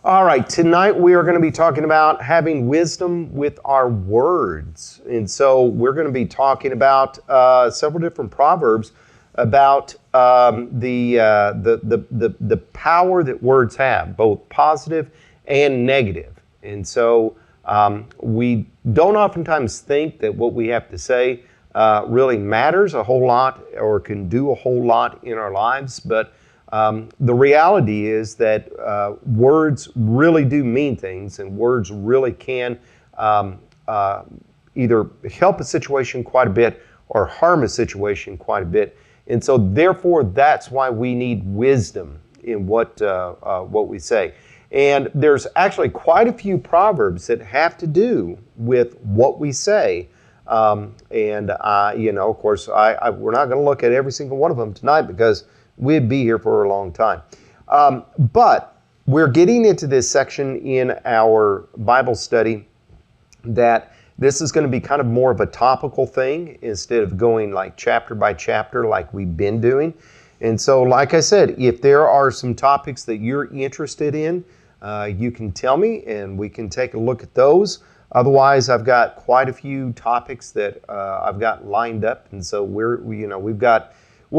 All right, tonight we are going to be talking about having wisdom with our words. And so we're going to be talking about several different proverbs about the power that words have, both positive and negative. And so we don't oftentimes think that what we have to say really matters a whole lot or can do a whole lot in our lives, but the reality is that words really do mean things, and words really can either help a situation quite a bit or harm a situation quite a bit. And so therefore, that's why we need wisdom in what we say. And there's actually quite a few proverbs that have to do with what we say. Of course, we're not going to look at every single one of them tonight because we'd be here for a long time. But we're getting into this section in our Bible study that this is going to be kind of more of a topical thing instead of going like chapter by chapter like we've been doing. And so, like I said, if there are some topics that you're interested in, you can tell me and we can take a look at those. Otherwise, I've got quite a few topics that I've got lined up, and so we're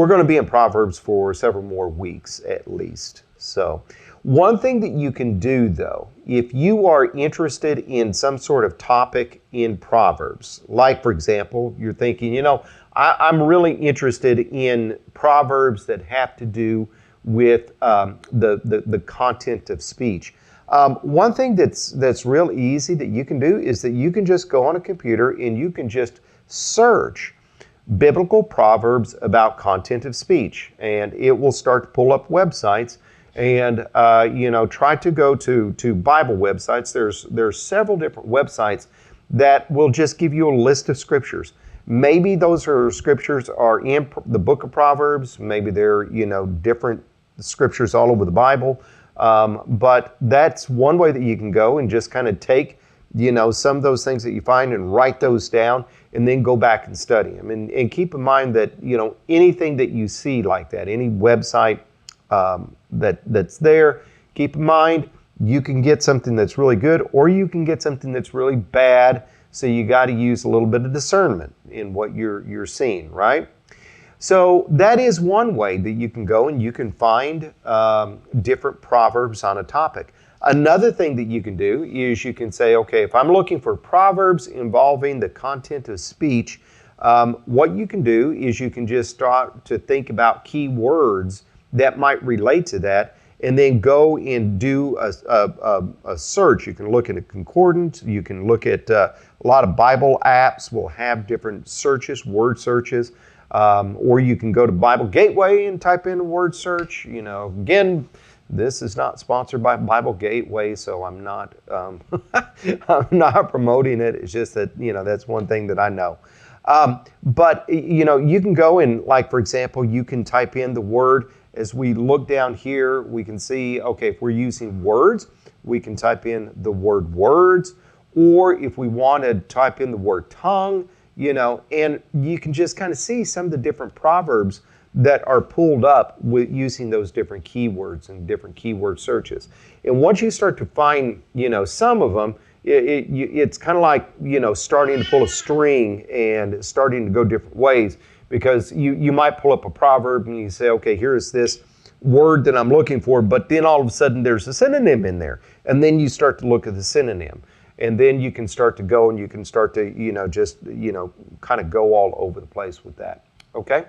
going to be in Proverbs for several more weeks at least. So one thing that you can do, though, if you are interested in some sort of topic in Proverbs, like, for example, you're thinking, I'm really interested in Proverbs that have to do with the content of speech. One thing that's real easy that you can do is that you can just go on a computer and you can just search biblical proverbs about content of speech, and it will start to pull up websites and try to go to Bible websites. There's several different websites that will just give you a list of scriptures. Maybe those scriptures are in the book of Proverbs. Maybe they're different scriptures all over the Bible. But that's one way that you can go and just kind of take some of those things that you find and write those down and then go back and study them. And keep in mind that, anything that you see like that, any website that's there, keep in mind you can get something that's really good or you can get something that's really bad. So you got to use a little bit of discernment in what you're seeing, right? So that is one way that you can go and you can find different proverbs on a topic. Another thing that you can do is you can say, okay, if I'm looking for proverbs involving the content of speech, what you can do is you can just start to think about key words that might relate to that, and then go and do a search. You can look at a concordance. You can look at a lot of Bible apps will have different searches, word searches. Or you can go to Bible Gateway and type in a word search. Again, this is not sponsored by Bible Gateway, so I'm not I'm not promoting it. It's just that that's one thing that I know. But you can go and, like, for example, you can type in the word. As we look down here, we can see, okay, if we're using words, we can type in the word words, or if we want to type in the word tongue. And you can just kind of see some of the different proverbs that are pulled up with using those different keywords and different keyword searches. And once you start to find, some of them, it's kind of like, starting to pull a string and starting to go different ways, because you might pull up a proverb and you say, okay, here's this word that I'm looking for, but then all of a sudden there's a synonym in there. And then you start to look at the synonym. And then you can start to go and you can start to, kind of go all over the place with that. Okay?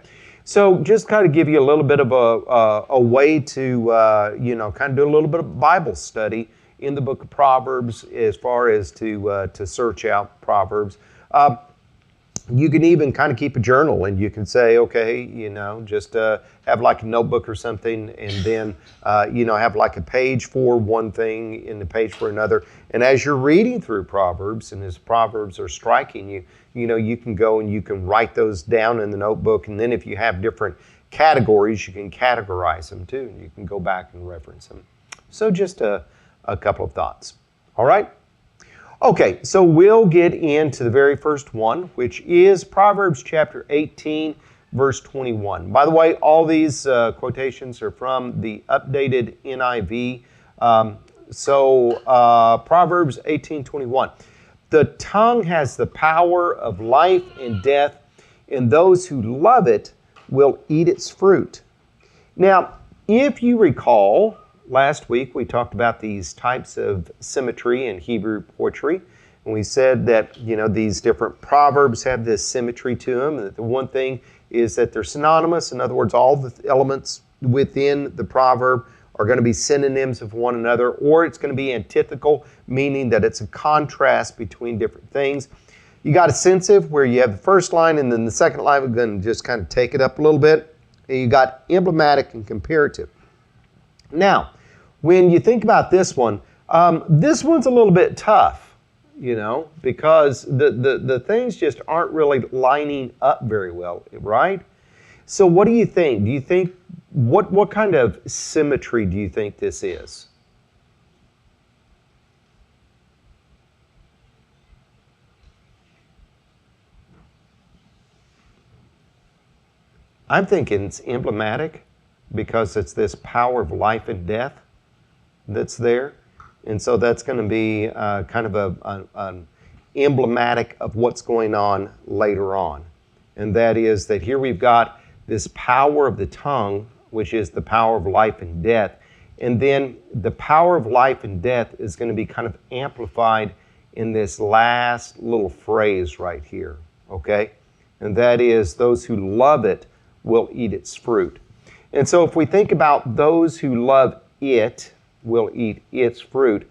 So just kind of give you a little bit of a way to, kind of do a little bit of Bible study in the book of Proverbs as far as to search out Proverbs. You can even kind of keep a journal, and you can say, okay, just have like a notebook or something, and then, have like a page for one thing and a page for another. And as you're reading through Proverbs, and as Proverbs are striking you, you can go and you can write those down in the notebook. And then if you have different categories, you can categorize them too, and you can go back and reference them. So just a couple of thoughts. All right? Okay, so we'll get into the very first one, which is Proverbs chapter 18, verse 21. By the way, all these quotations are from the updated NIV. So Proverbs 18:21. The tongue has the power of life and death, and those who love it will eat its fruit. Now, if you recall, last week we talked about these types of symmetry in Hebrew poetry. And we said that, these different proverbs have this symmetry to them. That the one thing is that they're synonymous. In other words, all the elements within the proverb are going to be synonyms of one another, or it's going to be antithetical, meaning that it's a contrast between different things. You got assensive, where you have the first line, and then the second line, we're going to just kind of take it up a little bit. And you got emblematic and comparative. Now, when you think about this one's a little bit tough. Because the things just aren't really lining up very well, right? So what do you think? Do you think, what kind of symmetry do you think this is? I'm thinking it's emblematic because it's this power of life and death that's there. And so that's going to be kind of an emblematic of what's going on later on. And that is that here we've got this power of the tongue, which is the power of life and death. And then the power of life and death is going to be kind of amplified in this last little phrase right here, okay? And that is, those who love it will eat its fruit. And so if we think about those who love it, will eat its fruit.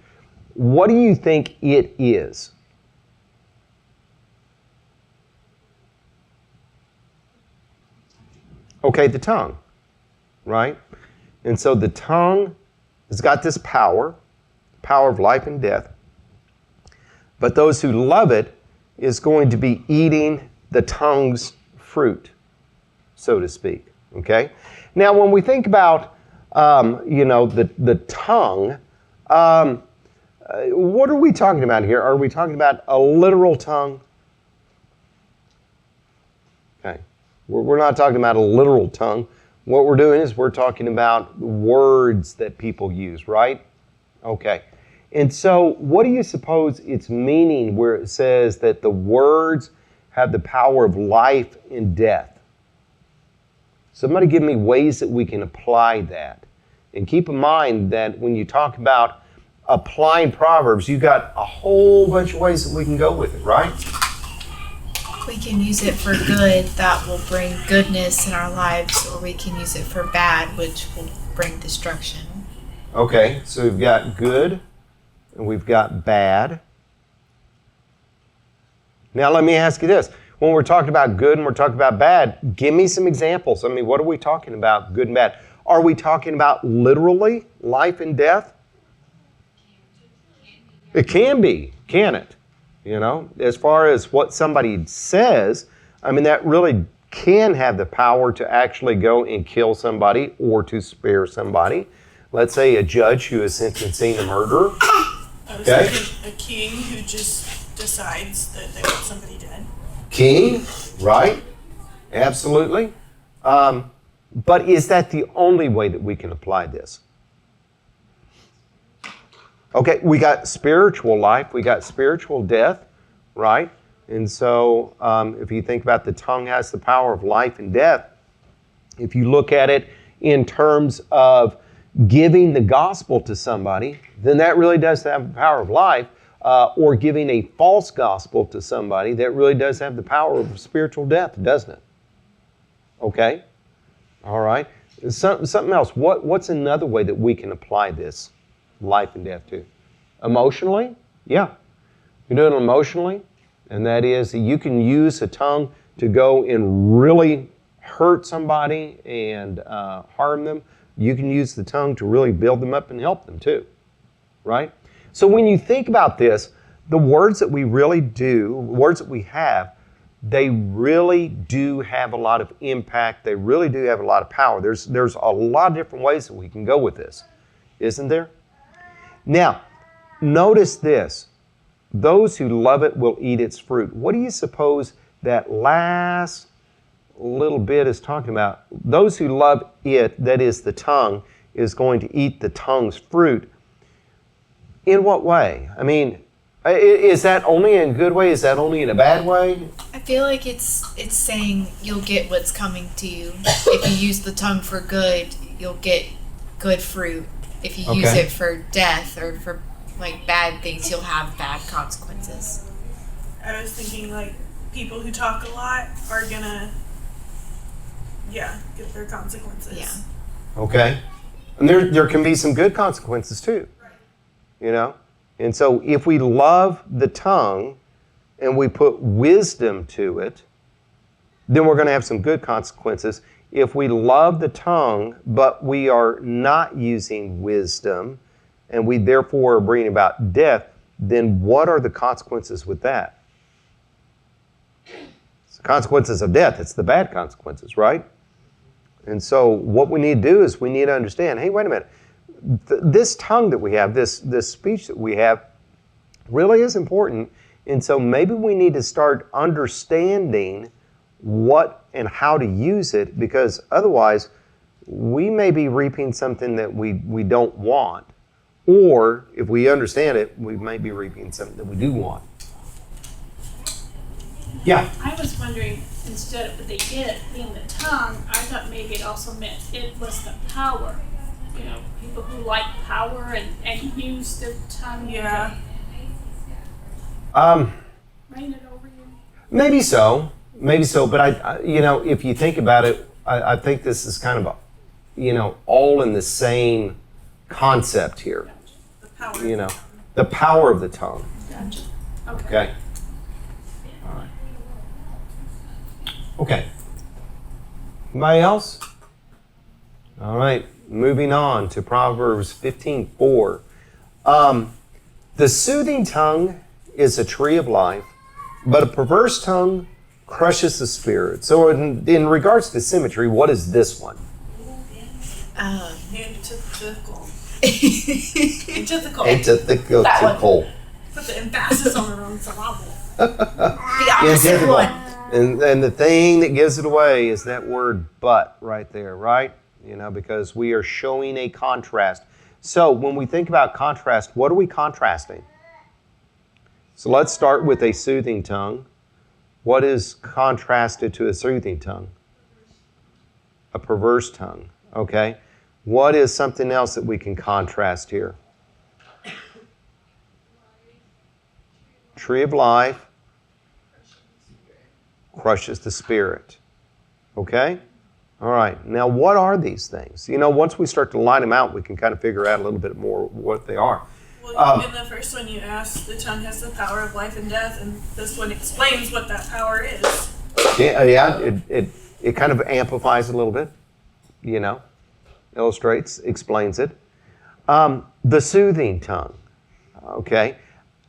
What do you think it is? Okay, the tongue, right? And so the tongue has got this power of life and death. But those who love it is going to be eating the tongue's fruit, so to speak, okay? Now, when we think about the tongue, what are we talking about here? Are we talking about a literal tongue? Okay. We're not talking about a literal tongue. What we're doing is we're talking about words that people use, right? Okay. And so what do you suppose it's meaning where it says that the words have the power of life and death? Somebody give me ways that we can apply that. And keep in mind that when you talk about applying Proverbs, you've got a whole bunch of ways that we can go with it, right? We can use it for good, that will bring goodness in our lives, or we can use it for bad, which will bring destruction. Okay, so we've got good and we've got bad. Now let me ask you this. When we're talking about good and we're talking about bad, give me some examples. I mean, what are we talking about, good and bad? Are we talking about literally life and death? It can be, can it? As far as what somebody says, I mean, that really can have the power to actually go and kill somebody or to spare somebody. Let's say a judge who is sentencing a murderer. Okay. A king who just decides that they want somebody dead. King, right? Absolutely. But is that the only way that we can apply this? Okay, we got spiritual life, we got spiritual death, right? And so if you think about the tongue has the power of life and death, if you look at it in terms of giving the gospel to somebody, then that really does have the power of life, or giving a false gospel to somebody, that really does have the power of spiritual death, doesn't it? Okay? All right. Something else. What's another way that we can apply this life and death to? Emotionally? Yeah. You're doing it emotionally, and that is that you can use a tongue to go and really hurt somebody and harm them. You can use the tongue to really build them up and help them too, right? So when you think about this, the words that we really do, words that we have, they really do have a lot of impact. They really do have a lot of power. There's a lot of different ways that we can go with this, isn't there? Now, notice this. Those who love it will eat its fruit. What do you suppose that last little bit is talking about? Those who love it, that is the tongue, is going to eat the tongue's fruit. In what way? I mean, is that only in a good way? Is that only in a bad way? I feel like it's saying you'll get what's coming to you. If you use the tongue for good, you'll get good fruit. If you use it for death or for like bad things, you'll have bad consequences. I was thinking like people who talk a lot are gonna, get their consequences. Yeah. Okay. And there can be some good consequences too. Right. You know? And so if we love the tongue and we put wisdom to it, then we're going to have some good consequences. If we love the tongue, but we are not using wisdom, and we therefore are bringing about death, then what are the consequences with that? It's the consequences of death. It's the bad consequences, right? And so what we need to do is we need to understand, hey, wait a minute. This tongue that we have, this speech that we have, really is important. And so maybe we need to start understanding what and how to use it, because otherwise we may be reaping something that we don't want. Or if we understand it, we may be reaping something that we do want. Yeah. I was wondering, instead of they get it being the tongue, I thought maybe it also meant it was the power. You know, people who like power and use their tongue Yeah. to reign it over you. Maybe so. But I if you think about it, I think this is kind of, all in the same concept here. The power. The power of the tongue. Gotcha. Okay. All right. Okay. Anybody else? All right. Moving on to Proverbs 15:4. The soothing tongue is a tree of life, but a perverse tongue crushes the spirit. So in regards to symmetry, what is this one? Antithetical. Antithetical. Antithetical. Put the emphasis on the wrong syllable. The opposite Antithetical. one. And the thing that gives it away is that word but right there, right? Because we are showing a contrast. So when we think about contrast, what are we contrasting? So let's start with a soothing tongue. What is contrasted to a soothing tongue? A perverse tongue, okay? What is something else that we can contrast here? Tree of life crushes the spirit, okay? All right, now what are these things? Once we start to line them out, we can kind of figure out a little bit more what they are. Well, in the first one you asked, the tongue has the power of life and death, and this one explains what that power is. It kind of amplifies it a little bit, illustrates, explains it. The soothing tongue, okay?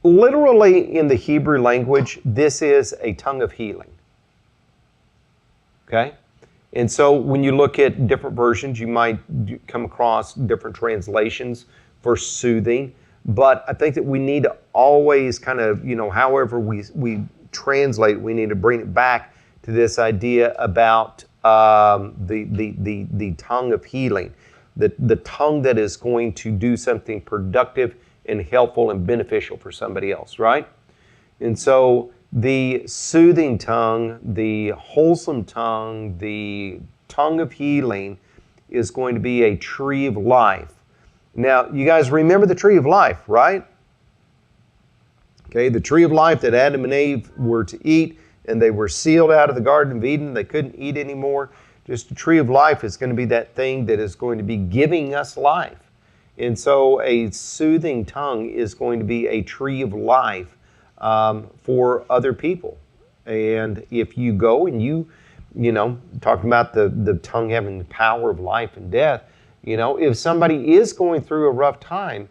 Literally in the Hebrew language, this is a tongue of healing, okay? And so when you look at different versions, you might come across different translations for soothing. But I think that we need to always kind of, however we translate, we need to bring it back to this idea about the tongue of healing, the tongue that is going to do something productive and helpful and beneficial for somebody else, right? And so the soothing tongue, the wholesome tongue, the tongue of healing is going to be a tree of life. Now, you guys remember the tree of life, right? Okay, the tree of life that Adam and Eve were to eat, and they were sealed out of the Garden of Eden. They couldn't eat anymore. Just the tree of life is going to be that thing that is going to be giving us life. And so a soothing tongue is going to be a tree of life for other people. And if you go and you talking about the tongue having the power of life and death, if somebody is going through a rough time,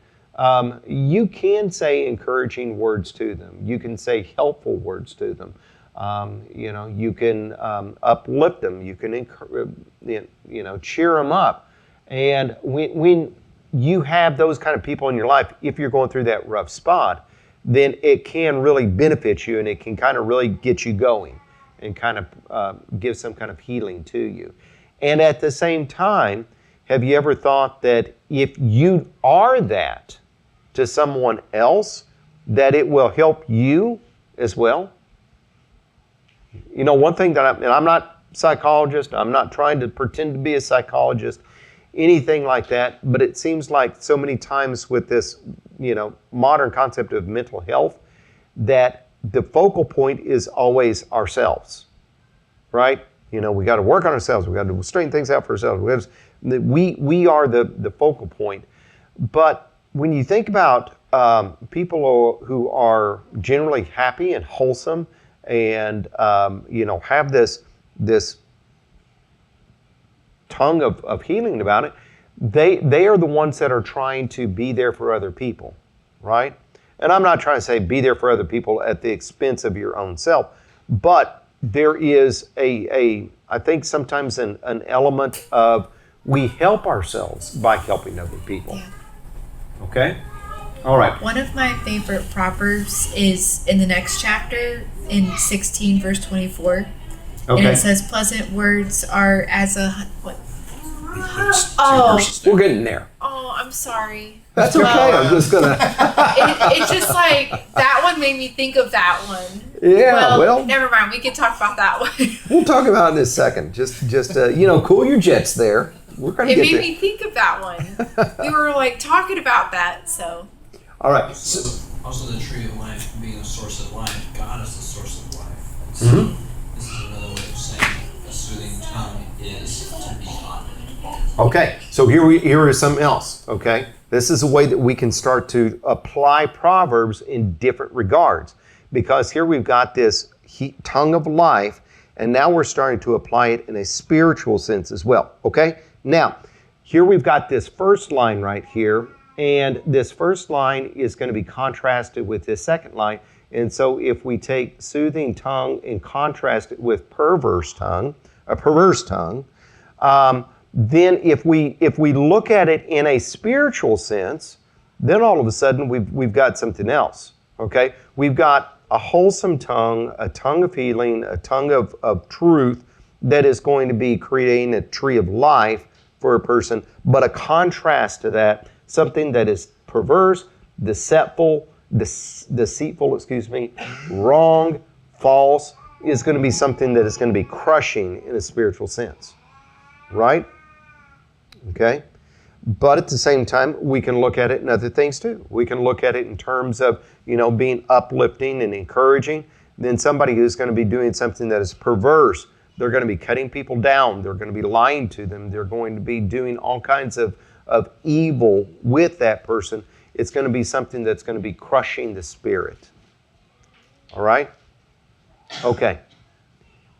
you can say encouraging words to them. You can say helpful words to them. You can uplift them. You can cheer them up. And when you have those kind of people in your life, if you're going through that rough spot, then it can really benefit you, and it can kind of really get you going and kind of give some kind of healing to you. And at the same time, have you ever thought that if you are that, to someone else, that it will help you as well? You know, one thing that and I'm not a psychologist, I'm not trying to pretend to be a psychologist, anything like that, but it seems like so many times with this, you know, modern concept of mental health, that the focal point is always ourselves, right? You know, we got to work on ourselves. We got to straighten things out for ourselves. We are the focal point. But when you think about people who are generally happy and wholesome, and you know, have this tongue of healing about it, they are the ones that are trying to be there for other people, right? And I'm not trying to say be there for other people at the expense of your own self, but there is I think sometimes an element of we help ourselves by helping other people. Yeah. Okay? All right. One of my favorite proverbs is in the next chapter, in 16 verse 24. Okay. And it says, pleasant words are as a... What? We're getting there. Oh, I'm sorry. That's okay. I'm just going to... It's just like, that one made me think of that one. Yeah, well... Never mind. We can talk about that one. We'll talk about it in a second. Just you know, cool your jets there. We're going to It get made there. me think of that one. We were like talking about that, so... All right. Also, the tree of life being a source of life. God is the source of life. So this is another way of saying a soothing tongue is to be honored. Okay. So here is something else. Okay. This is a way that we can start to apply Proverbs in different regards, because here we've got this tongue of life, and now we're starting to apply it in a spiritual sense as well. Okay. Now, here we've got this first line right here. And this first line is going to be contrasted with this second line. And so if we take soothing tongue and contrast it with perverse tongue, then if we look at it in a spiritual sense, then all of a sudden we've got something else. Okay? We've got a wholesome tongue, a tongue of healing, a tongue of truth that is going to be creating a tree of life for a person, but a contrast to that, something that is perverse, deceitful, wrong, false, is going to be something that is going to be crushing in a spiritual sense. Right? Okay? But at the same time, we can look at it in other things too. We can look at it in terms of, you know, being uplifting and encouraging. Then somebody who's going to be doing something that is perverse, they're going to be cutting people down. They're going to be lying to them. They're going to be doing all kinds of evil with that person. It's going to be something that's going to be crushing the spirit. All right? Okay.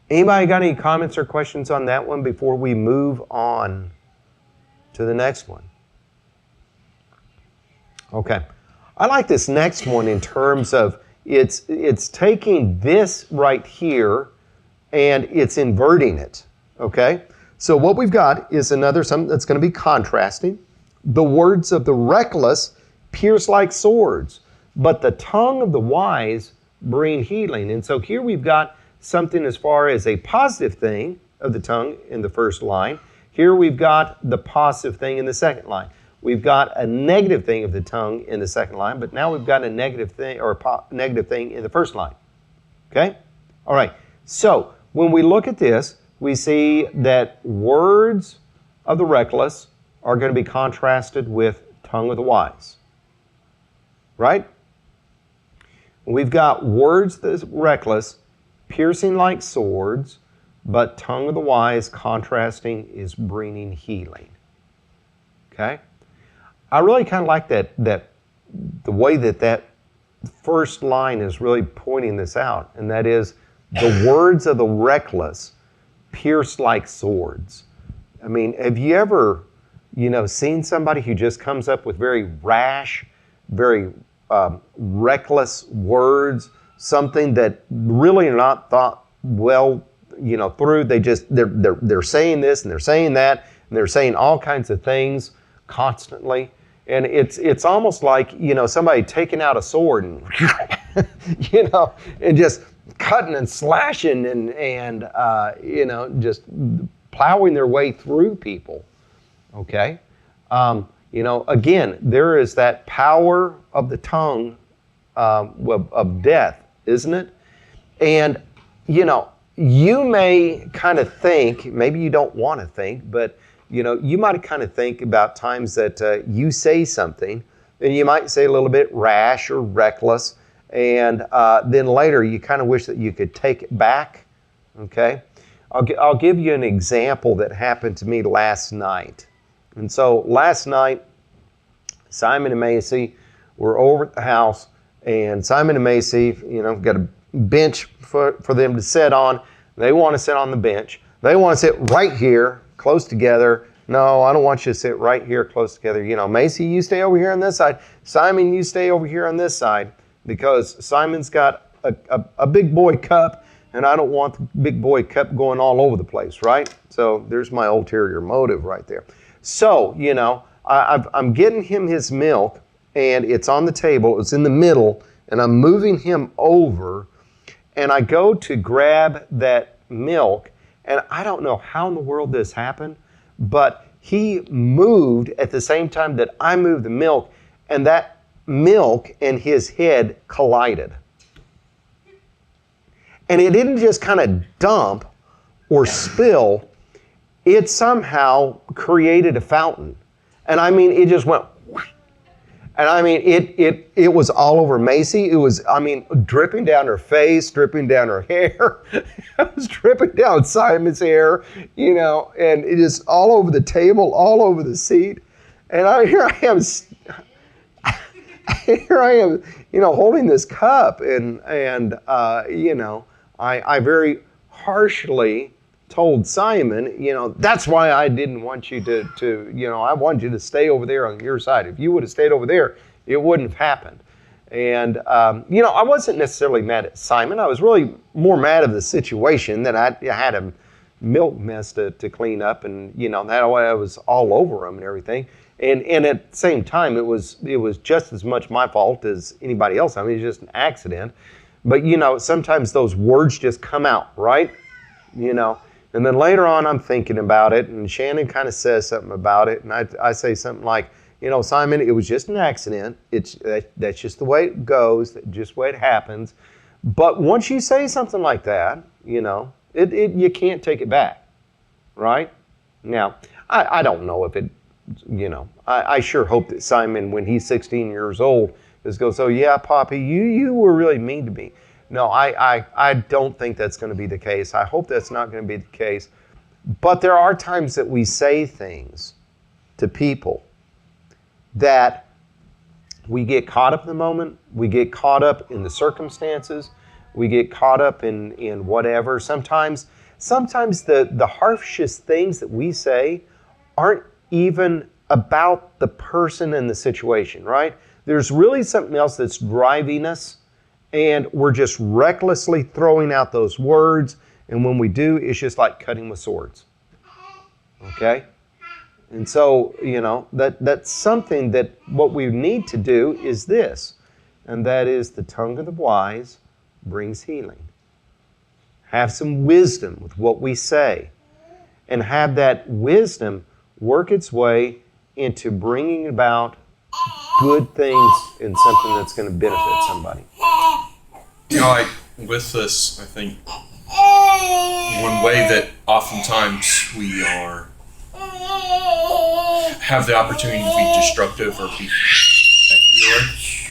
Anybody got any comments or questions on that one before we move on to the next one? Okay. I like this next one in terms of it's taking this right here and it's inverting it. Okay? So what we've got is something that's going to be contrasting. The words of the reckless pierce like swords, but the tongue of the wise bring healing. And so here we've got something as far as a positive thing of the tongue in the first line. Here we've got the positive thing in the second line. We've got a negative thing of the tongue in the second line, but now we've got a negative thing or negative thing in the first line. Okay? All right. So when we look at this, we see that words of the reckless are going to be contrasted with tongue of the wise. Right? We've got words that are reckless, piercing like swords, but tongue of the wise contrasting is bringing healing. Okay? I really kind of like that the way that first line is really pointing this out, and that is the words of the reckless pierce like swords. I mean, have you ever, seen somebody who just comes up with very rash, very reckless words, something that really are not thought well, through. They're saying this and they're saying that and they're saying all kinds of things constantly, and it's almost like somebody taking out a sword and and just cutting and slashing and just plowing their way through people. Okay, Again, there is that power of the tongue of death, isn't it? And, you may kind of think, maybe you don't want to think, but, you might kind of think about times that you say something, and you might say a little bit rash or reckless, and then later you kind of wish that you could take it back, okay? I'll give you an example that happened to me last night. And so last night, Simon and Macy were over at the house, and Simon and Macy, got a bench for them to sit on. They want to sit on the bench. They want to sit right here, close together. No, I don't want you to sit right here, close together. Macy, you stay over here on this side. Simon, you stay over here on this side, because Simon's got a big boy cup, and I don't want the big boy cup going all over the place, right? So there's my ulterior motive right there. So, I'm getting him his milk, and it's on the table. It's in the middle, and I'm moving him over, and I go to grab that milk, and I don't know how in the world this happened, but he moved at the same time that I moved the milk, and that milk and his head collided. And it didn't just kind of dump or spill, it somehow created a fountain. And I mean, it just went, and I mean, it was all over Macy. It was, dripping down her face, dripping down her hair. It was dripping down Simon's hair, and it is all over the table, all over the seat. And here I am, holding this cup, and I very harshly told Simon, that's why I didn't want you to I wanted you to stay over there on your side. If you would have stayed over there, it wouldn't have happened. And, I wasn't necessarily mad at Simon. I was really more mad at the situation that I had a milk mess to clean up, and, that way I was all over him and everything. And at the same time, it was just as much my fault as anybody else. It's just an accident. But, sometimes those words just come out, right? And then later on, I'm thinking about it, and Shannon kind of says something about it, and I say something like, Simon, it was just an accident. That's just the way it goes, that's just the way it happens. But once you say something like that, you can't take it back, right? Now, I don't know if it, I sure hope that Simon, when he's 16 years old, just goes, oh yeah, Poppy, you were really mean to me. No, I don't think that's going to be the case. I hope that's not going to be the case. But there are times that we say things to people that we get caught up in the moment, we get caught up in the circumstances, we get caught up in whatever. Sometimes the harshest things that we say aren't even about the person and the situation, right? There's really something else that's driving us, and we're just recklessly throwing out those words, and when we do, it's just like cutting with swords. Okay? And so, that's something that what we need to do is this, and that is the tongue of the wise brings healing. Have some wisdom with what we say, and have that wisdom work its way into bringing about good things in something that's going to benefit somebody. Like with this, I think one way that oftentimes we have the opportunity to be destructive or be a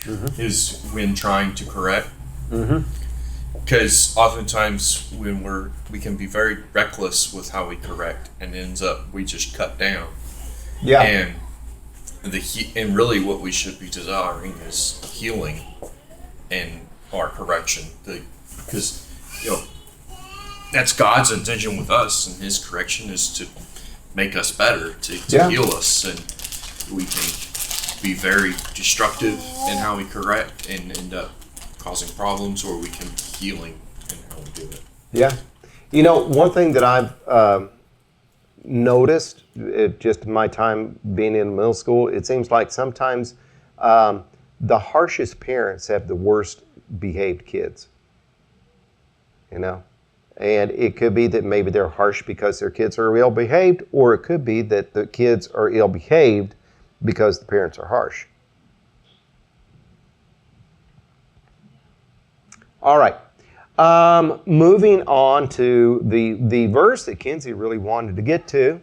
healer is when trying to correct. Because oftentimes when we can be very reckless with how we correct, and it ends up we just cut down. Yeah. And really what we should be desiring is healing and our correction. Because that's God's intention with us, and His correction is to make us better, to heal us, and we can be very destructive in how we correct and end up causing problems, or we can be healing in how we do it. Yeah. One thing that I've noticed, just in my time being in middle school, it seems like sometimes the harshest parents have the worst behaved kids. And it could be that maybe they're harsh because their kids are ill behaved, or it could be that the kids are ill behaved because the parents are harsh. All right. Moving on to the verse that Kenzie really wanted to get to.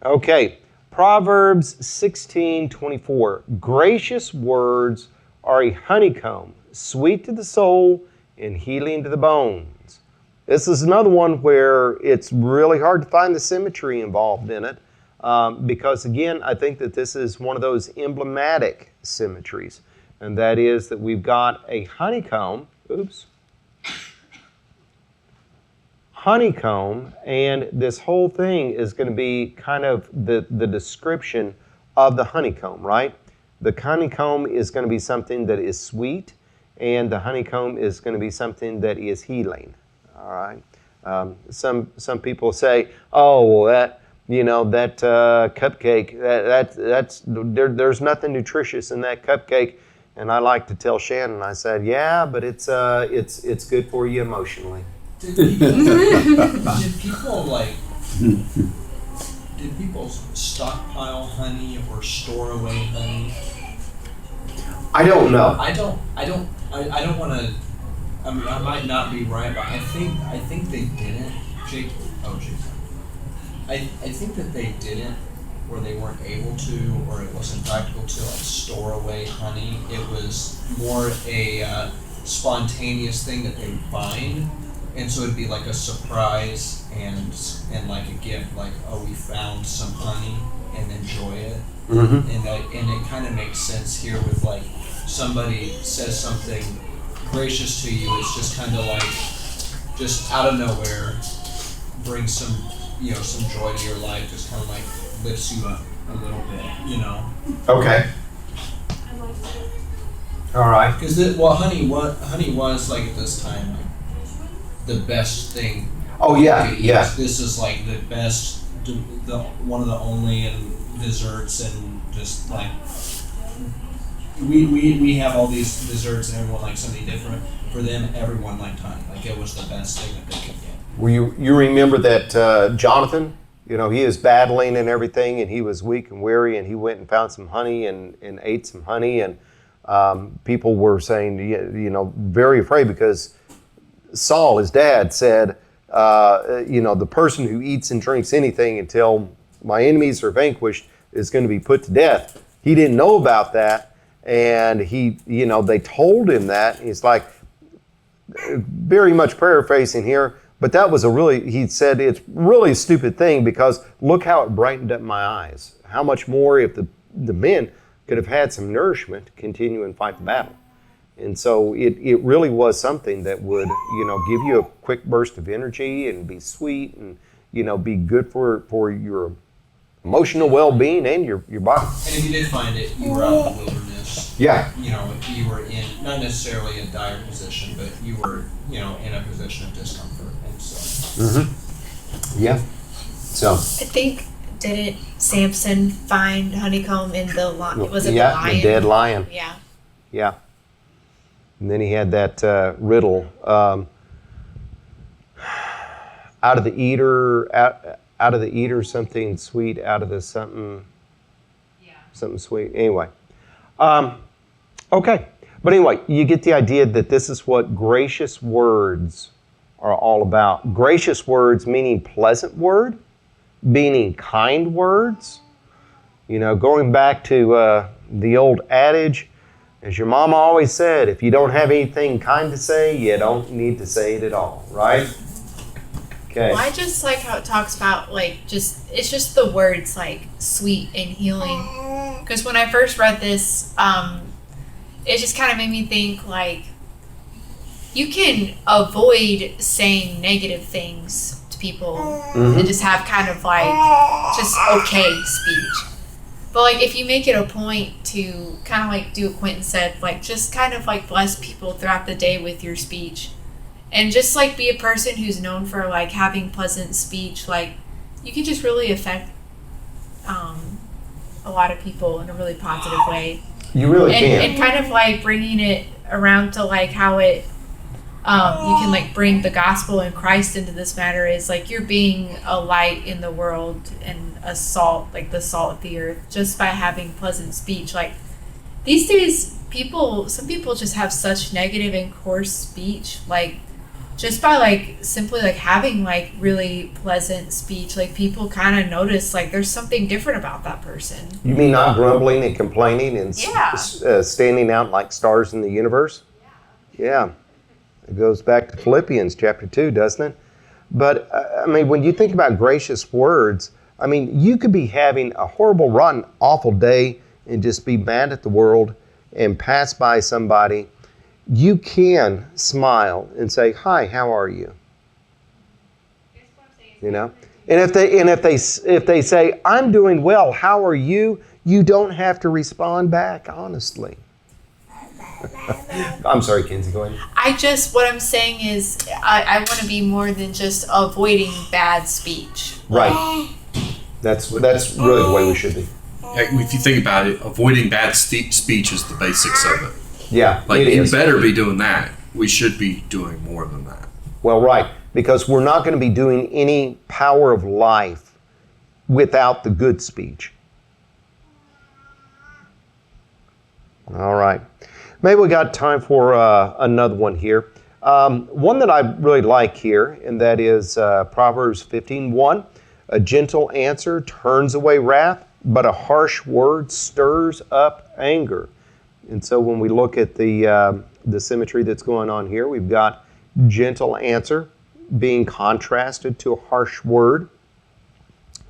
Okay. Proverbs 16:24. Gracious words are a honeycomb, sweet to the soul and healing to the bones. This is another one where it's really hard to find the symmetry involved in it because, again, I think that this is one of those emblematic symmetries, and that is that we've got a honeycomb. Honeycomb, and this whole thing is going to be kind of the description of the honeycomb, right? The honeycomb is going to be something that is sweet, and the honeycomb is going to be something that is healing. All right. Some people say, "Oh, well, that cupcake, there's nothing nutritious in that cupcake." And I like to tell Shannon, I said, "Yeah, but it's good for you emotionally." Did people stockpile honey or store away honey? I don't know. I don't want to. I mean, I might not be right, but I think they didn't. Jake. I think that they didn't, or they weren't able to, or it wasn't practical to store away honey. It was more a spontaneous thing that they would find, and so it'd be like a surprise and like a gift, like, oh, we found some honey, and enjoy it. Mm-hmm. And it kind of makes sense here with like somebody says something gracious to you. It's just kind of like just out of nowhere brings some joy to your life. Just kind of like lifts you up a little bit, Okay. I like that. All right. Because honey was like at this time like the best thing. Oh yeah, yeah. This is like the best, the one of the only and desserts, and just like we have all these desserts and everyone likes something different. For them, everyone liked honey. Like it was the best thing that they could get. Well, you remember that Jonathan? He was battling and everything, and he was weak and weary, and he went and found some honey and ate some honey, and people were saying, very afraid because Saul, his dad, said, the person who eats and drinks anything until my enemies are vanquished is going to be put to death. He didn't know about that, and they told him that. He's like, very much paraphrasing here, but that was he said, it's really a stupid thing because look how it brightened up my eyes. How much more if the men could have had some nourishment to continue and fight the battle. And so it really was something that would, give you a quick burst of energy and be sweet and, be good for your emotional well-being and your body. And if you did find it, you were out in the wilderness. Yeah. You were in, not necessarily a dire position, but you were, in a position of discomfort. And so. Mm-hmm. Yeah. So. I think, didn't Samson find honeycomb in the lion? Was it the lion? The dead lion. Yeah. Yeah. And then he had that riddle, out of the eater, something sweet, out of the something sweet. Anyway. Okay. But anyway, you get the idea that this is what gracious words are all about. Gracious words meaning pleasant word, meaning kind words. Going back to the old adage, as your mama always said, if you don't have anything kind to say, you don't need to say it at all, right? Okay. Well, I just like how it talks about it's just the words like sweet and healing. Because when I first read this, it just kind of made me think like you can avoid saying negative things to people and just have kind of like just okay speech. But like if you make it a point to kind of like do what Quentin said, like just kind of like bless people throughout the day with your speech. And just like be a person who's known for like having pleasant speech, like you can just really affect a lot of people in a really positive way. You really can. And kind of like bringing it around to like how it you can like bring the gospel and Christ into this matter is like you're being a light in the world and a salt, like the salt of the earth, just by having pleasant speech. Like these days, some people just have such negative and coarse speech, like just by like simply like having like really pleasant speech, like people kind of notice like there's something different about that person. You mean not grumbling and complaining and Yeah. standing out like stars in the universe? Yeah. It goes back to Philippians chapter 2, doesn't it? But, I mean, when you think about gracious words, I mean, you could be having a horrible, rotten, awful day and just be mad at the world and pass by somebody. You can smile and say, "Hi, how are you?" You know? And if they say, "I'm doing well, how are you?" you don't have to respond back honestly. I'm sorry, Kenzie, go ahead. What I'm saying is I want to be more than just avoiding bad speech. Right. That's really the way we should be. Heck, if you think about it, avoiding bad speech is the basics of it. Yeah, Like, it you is. better be doing that. We should be doing more than that. Well, right, because we're not going to be doing any power of life without the good speech. All right. Maybe we got time for another one here. One that I really like here, and that is Proverbs 15:1. A gentle answer turns away wrath, but a harsh word stirs up anger. And so when we look at the symmetry that's going on here, we've got gentle answer being contrasted to a harsh word.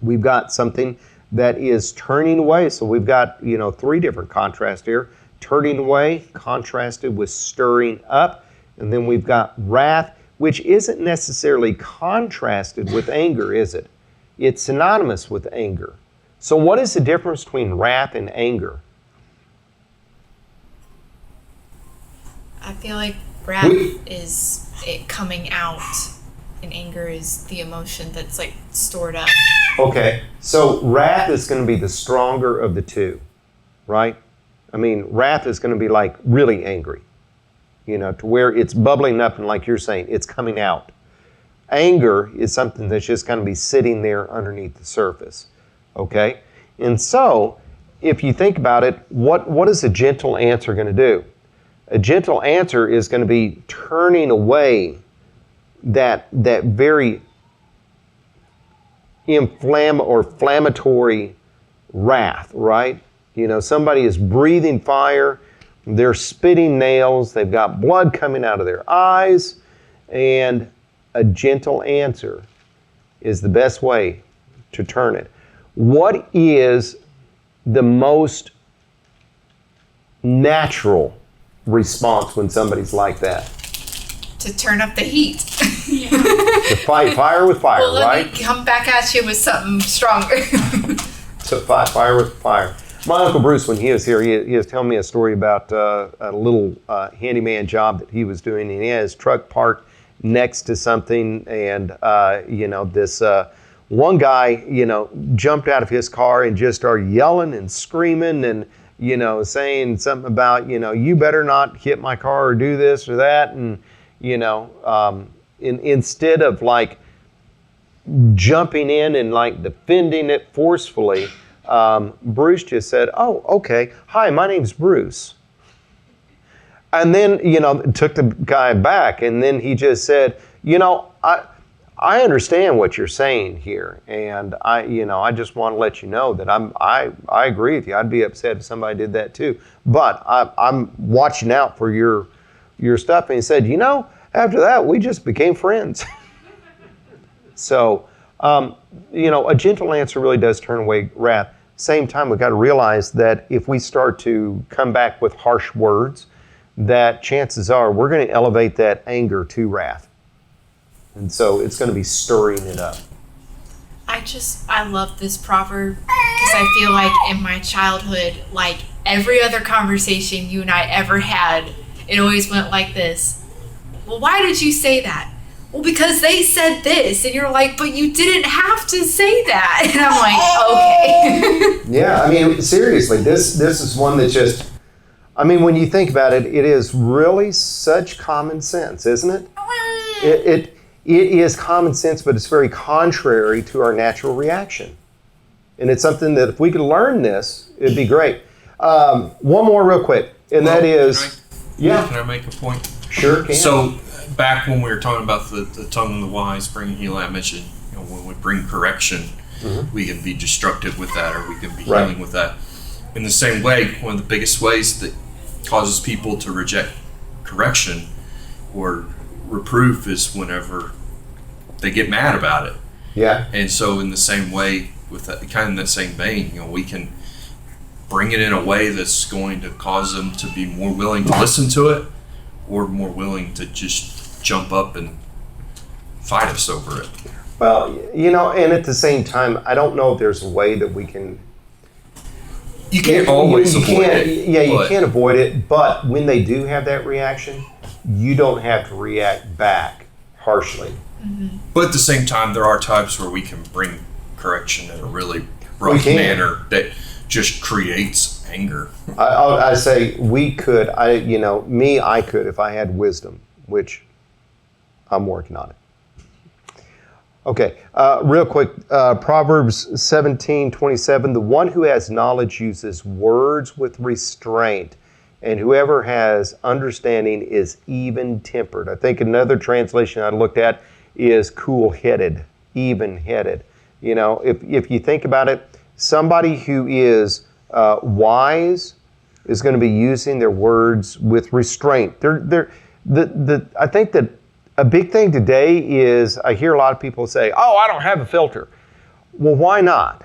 We've got something that is turning away. So we've got, three different contrasts here. Turning away, contrasted with stirring up. And then we've got wrath, which isn't necessarily contrasted with anger, is it? It's synonymous with anger. So what is the difference between wrath and anger? I feel like wrath is it coming out, and anger is the emotion that's like stored up. Okay, so wrath is going to be the stronger of the two, right? I mean, wrath is going to be like really angry, to where it's bubbling up and like you're saying, it's coming out. Anger is something that's just going to be sitting there underneath the surface, okay? And so, if you think about it, what is a gentle answer going to do? A gentle answer is going to be turning away that very inflammatory wrath, right? Somebody is breathing fire, they're spitting nails, they've got blood coming out of their eyes, and a gentle answer is the best way to turn it. What is the most natural response when somebody's like that? To turn up the heat. To fight fire with fire, well, let right? me come back at you with something stronger. To fight fire with fire. My Uncle Bruce, when he was here, he was telling me a story about a little handyman job that he was doing, and he had his truck parked next to something, and this one guy, jumped out of his car and just started yelling and screaming and saying something about, you better not hit my car or do this or that, and instead of like jumping in and like defending it forcefully, Bruce just said, "Oh, okay. Hi, my name's Bruce." And then, took the guy back, and then he just said, I understand what you're saying here, and I just want to let you know that I agree with you. I'd be upset if somebody did that too, but I'm watching out for your stuff. And he said, after that, we just became friends. So, a gentle answer really does turn away wrath. Same time, we've got to realize that if we start to come back with harsh words, that chances are we're going to elevate that anger to wrath. And so it's going to be stirring it up. I love this proverb because I feel like in my childhood, like every other conversation you and I ever had, it always went like this. Well, why did you say that? Well, because they said this. And you're like, but you didn't have to say that. And I'm like, okay. Yeah, I mean, seriously, this is one that just, I mean, when you think about it, it is really such common sense, isn't it? It is common sense, but it's very contrary to our natural reaction. And it's something that if we could learn this, it'd be great. One more real quick, and that is... Can I make a point? Sure can. So back when we were talking about the tongue of the wise bringing healing, I mentioned, when we bring correction, we can be destructive with that, or we can be healing with that. In the same way, one of the biggest ways that causes people to reject correction or reproof is whenever they get mad about it. Yeah. And so in the same way, with that, kind of in that same vein, we can bring it in a way that's going to cause them to be more willing to listen to it, or more willing to just jump up and fight us over it. Well, and at the same time, I don't know if there's a way that we can... You can't always avoid it. Yeah, you can't avoid it, but when they do have that reaction, you don't have to react back harshly. But at the same time, there are times where we can bring correction in a really rough manner that just creates anger. I say we could. I could if I had wisdom, which I'm working on it. Okay, real quick, Proverbs 17:27, the one who has knowledge uses words with restraint, and whoever has understanding is even-tempered. I think another translation I looked at is cool-headed, even-headed. If you think about it, somebody who is wise is going to be using their words with restraint. I think that a big thing today is I hear a lot of people say, "Oh, I don't have a filter." Well, why not?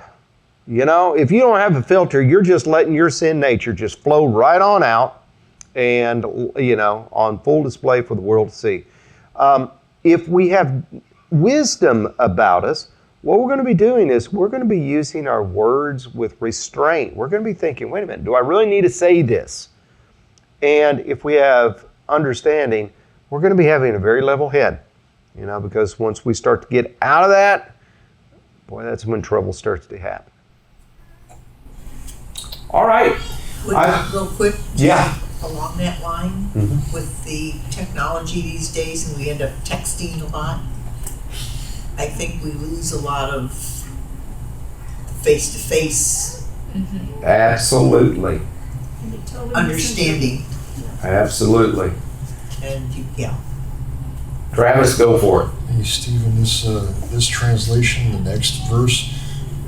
If you don't have a filter, you're just letting your sin nature just flow right on out and, on full display for the world to see. If we have wisdom about us, what we're going to be doing is we're going to be using our words with restraint. We're going to be thinking, wait a minute, do I really need to say this? And if we have understanding, we're going to be having a very level head, because once we start to get out of that, boy, that's when trouble starts to happen. All right. Real quick, yeah. Along that line, with the technology these days, and we end up texting a lot, I think we lose a lot of face-to-face Absolutely. understanding. Absolutely. And Travis, go for it. Hey Stephen, this translation, the next verse,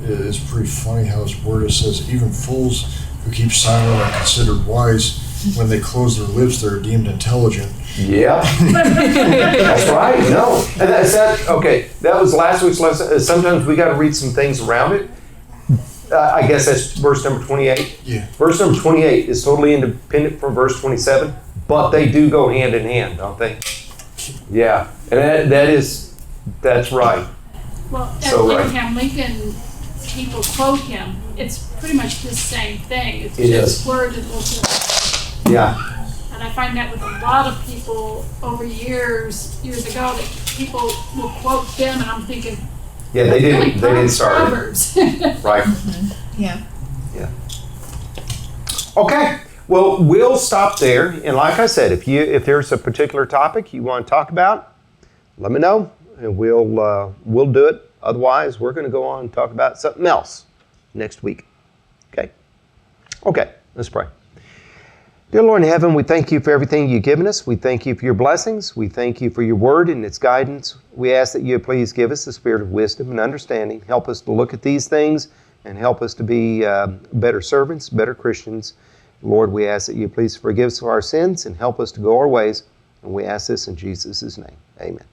is pretty funny how it's worded. It says, even fools who keep silent are considered wise. When they close their lips, they're deemed intelligent. Yeah. That's right. No. And that's that. Okay. That was last week's lesson. Sometimes we got to read some things around it. I guess that's verse number 28. Yeah. Verse number 28 is totally independent from verse 27, but they do go hand in hand, don't they? Yeah. And that's right. Well, So right. Abraham Lincoln, people quote him. It's pretty much the same thing. It's It just is. worded a little bit. Yeah. And I find that with a lot of people over years ago, that people will quote them, and I'm thinking, Yeah, they really didn't. They didn't start it. Proverbs. Right. Yeah. Yeah. Okay. Well, we'll stop there. And like I said, if there's a particular topic you want to talk about, let me know, and we'll do it. Otherwise, we're going to go on and talk about something else next week. Okay. Okay. Let's pray. Dear Lord in heaven, we thank you for everything you've given us. We thank you for your blessings. We thank you for your word and its guidance. We ask that you please give us the spirit of wisdom and understanding. Help us to look at these things and help us to be better servants, better Christians. Lord, we ask that you please forgive us of our sins and help us to go our ways. And we ask this in Jesus' name. Amen.